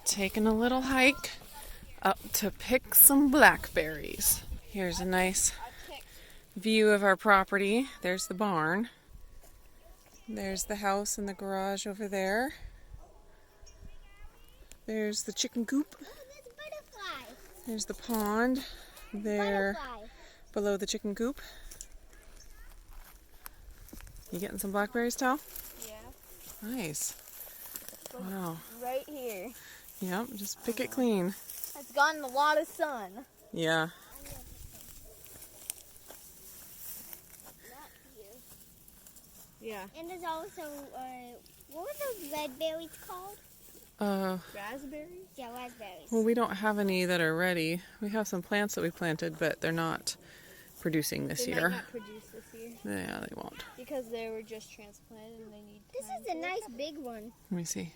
Taking a little hike up to pick some blackberries. Here's a nice view of our property. There's the barn. There's the house and the garage over there. There's the chicken coop. There's the pond there below the chicken coop. You getting some blackberries, Tal? Yeah. Nice. Wow. Right here. Yep, just pick it clean. It's gotten a lot of sun. Yeah. Yeah. And there's also, what were those red berries called? Raspberries? Yeah, raspberries. Well, we don't have any that are ready. We have some plants that we planted, but they're not producing this They year. might not produce this year. Yeah, they won't. Because they were just transplanted and they need This time is a to nice recover. big one. Let me see.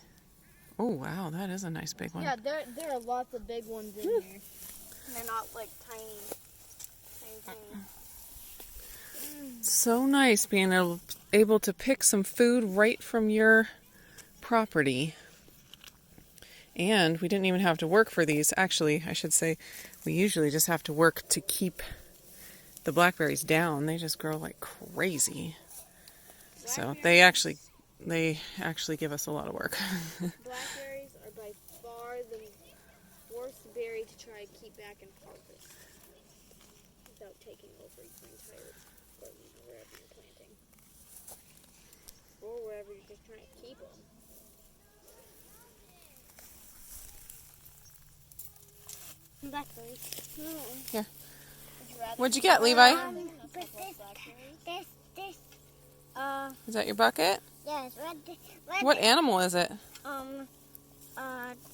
Oh, wow, that is a nice big one. Yeah, there are lots of big ones in here. And they're not like tiny. So nice being able to pick some food right from your property. And we didn't even have to work for these. Actually, I should say, we usually just have to work to keep the blackberries down. They just grow like crazy. So they actually give us a lot of work. Blackberries are by far the worst berry to try to keep back and harvest without taking over your entire garden or wherever you're planting. Or wherever you're just trying to keep them. Blackberries. Here. What'd you get, Levi? But this, Is that your bucket? yes, What animal is it?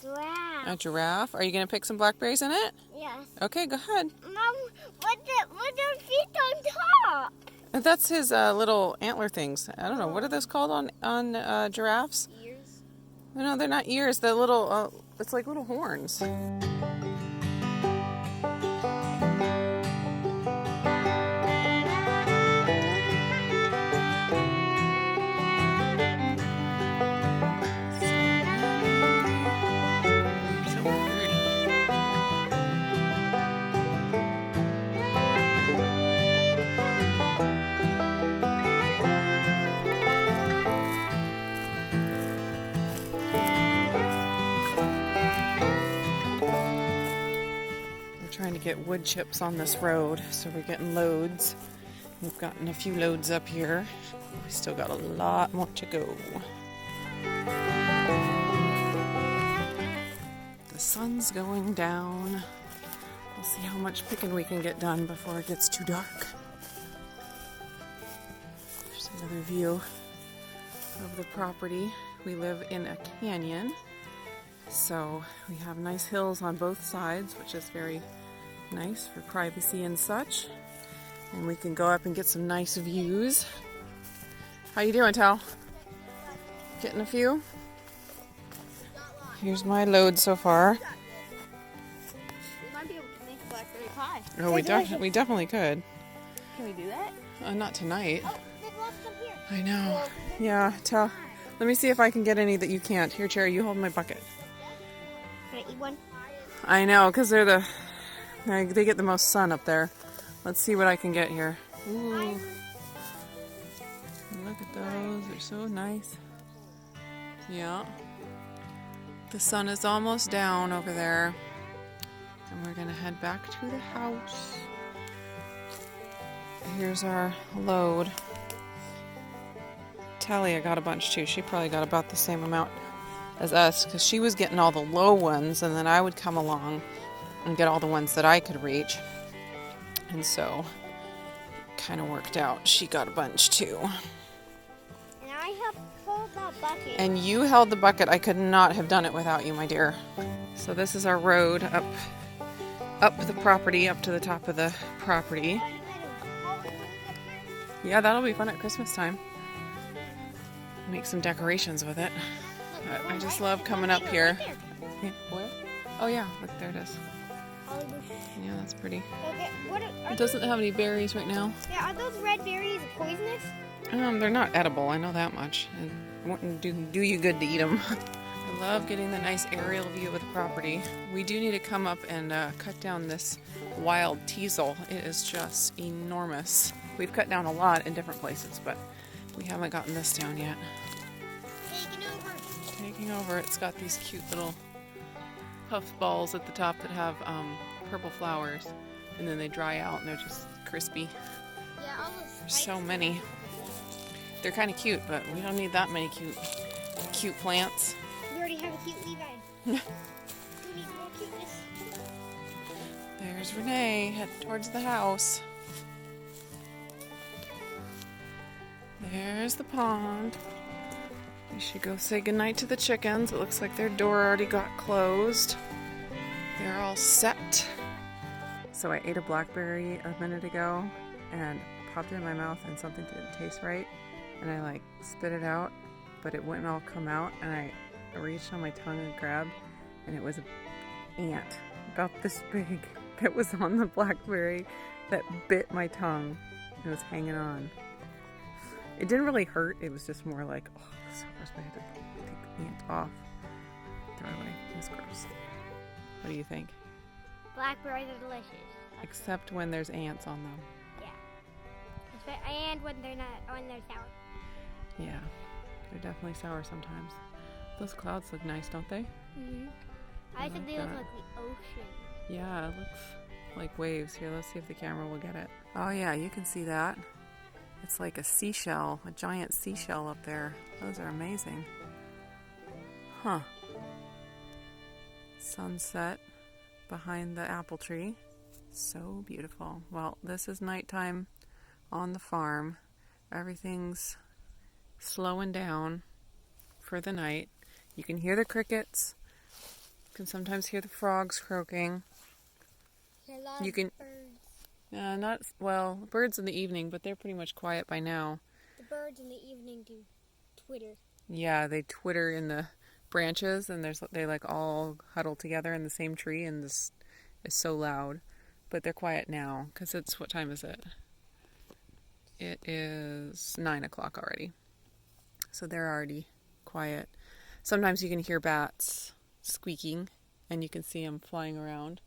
giraffe. A giraffe. Are you going to pick some blackberries in it? Yes. Okay, go ahead. Mom, what are feet on top? That's his little antler things. I don't know. What are those called on giraffes? Ears? No, they're not ears. They're little, it's like little horns. Trying to get wood chips on this road, so we're getting loads. We've gotten a few loads up here. We still got a lot more to go. The sun's going down. We'll see how much picking we can get done before it gets too dark. There's another view of the property. We live in a canyon, so we have nice hills on both sides, which is very nice for privacy and such. And we can go up and get some nice views. How you doing, Tal? Getting a few? Here's my load so far. We might be able to make a blackberry pie. Oh, we definitely could. Can we do that? Not tonight. Oh, there's lots up here. I know. Yeah, Tal. Let me see if I can get any that you can't. Here, Cherry, you hold my bucket. Can I eat one? I know, because they get the most sun up there. Let's see what I can get here. Ooh. Look at those. They're so nice. Yeah. The sun is almost down over there. And we're going to head back to the house. Here's our load. Talia got a bunch too. She probably got about the same amount as us, because she was getting all the low ones, and then I would come along and get all the ones that I could reach. And so it kind of worked out. She got a bunch too. And I helped hold that bucket. And you held the bucket. I could not have done it without you, my dear. So this is our road up the property, up to the top of the property. Yeah, that'll be fun at Christmas time. Make some decorations with it. I just love coming up here. Yeah, where? Oh yeah, look, there it is. Yeah, that's pretty. Okay, It doesn't have any berries right now. are those red berries poisonous? They're not edible, I know that much. It wouldn't do you good to eat them. Love getting the nice aerial view of the property. We do need to come up and cut down this wild teasel. It is just enormous. We've cut down a lot in different places, but we haven't gotten this down yet. Taking over. It's got these cute little puff balls at the top that have purple flowers, and then they dry out and they're just crispy. Yeah, all those There's so many. They're kind of cute, but we don't need that many cute plants. We already have a cute Levi. We need more cuteness. There's Renee headed towards the house. There's the pond. We should go say goodnight to the chickens. It looks like their door already got closed. They're all set. So I ate a blackberry a minute ago and popped it in my mouth and something didn't taste right. And I spit it out, but it wouldn't all come out. And I reached on my tongue and grabbed, and it was an ant about this big that was on the blackberry that bit my tongue. It was hanging on. It didn't really hurt. It was just more like, oh, so gross. I had to take the ant off. Throw it away. It was gross. What do you think? Blackberries are delicious. Except when there's ants on them. Yeah. And when they're sour. Yeah, they're definitely sour sometimes. Those clouds look nice, don't they? Mm-hmm. I think they look like the ocean. Yeah, it looks like waves. Here, let's see if the camera will get it. Oh yeah, you can see that. It's like a seashell, a giant seashell up there. Those are amazing. Huh. Sunset behind the apple tree. So beautiful. Well, this is nighttime on the farm. Everything's slowing down for the night. You can hear the crickets. You can sometimes hear the frogs croaking. You can birds in the evening, but they're pretty much quiet by now. The birds in the evening do twitter. Yeah, they twitter in the branches, and they all huddle together in the same tree, and this is so loud. But they're quiet now because what time is it? It is 9 o'clock already. So they're already quiet. Sometimes you can hear bats squeaking, and you can see them flying around.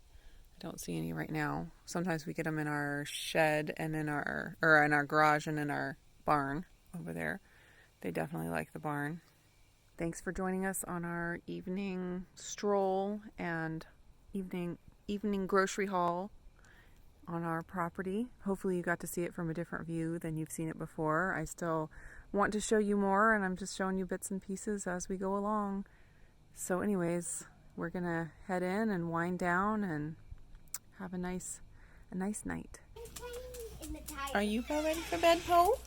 I don't see any right now. Sometimes we get them in our shed and in our garage and in our barn over there. They definitely like the barn. Thanks for joining us on our evening stroll and evening grocery haul on our property. Hopefully you got to see it from a different view than you've seen it before. I still want to show you more, and I'm just showing you bits and pieces as we go along. So anyways, we're gonna head in and wind down and have a nice night. Are you all ready for bed, Poe?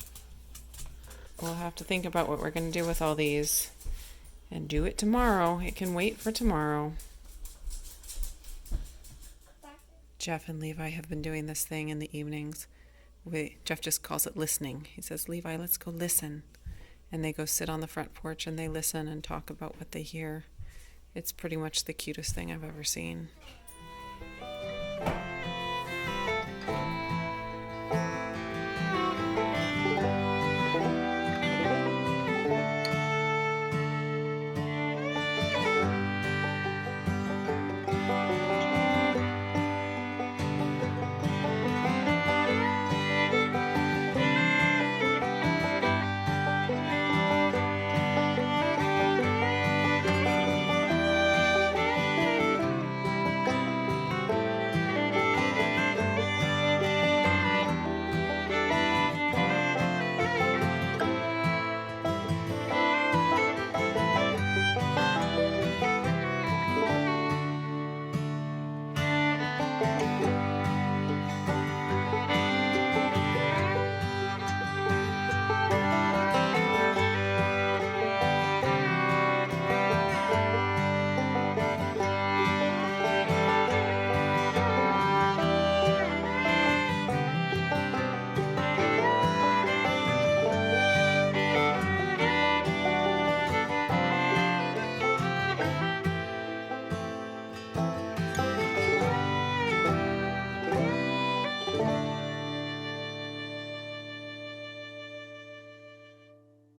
We'll have to think about what we're gonna do with all these and do it tomorrow. It can wait for tomorrow. Jeff and Levi have been doing this thing in the evenings. Jeff just calls it listening. He says, Levi, let's go listen. And they go sit on the front porch and they listen and talk about what they hear. It's pretty much the cutest thing I've ever seen.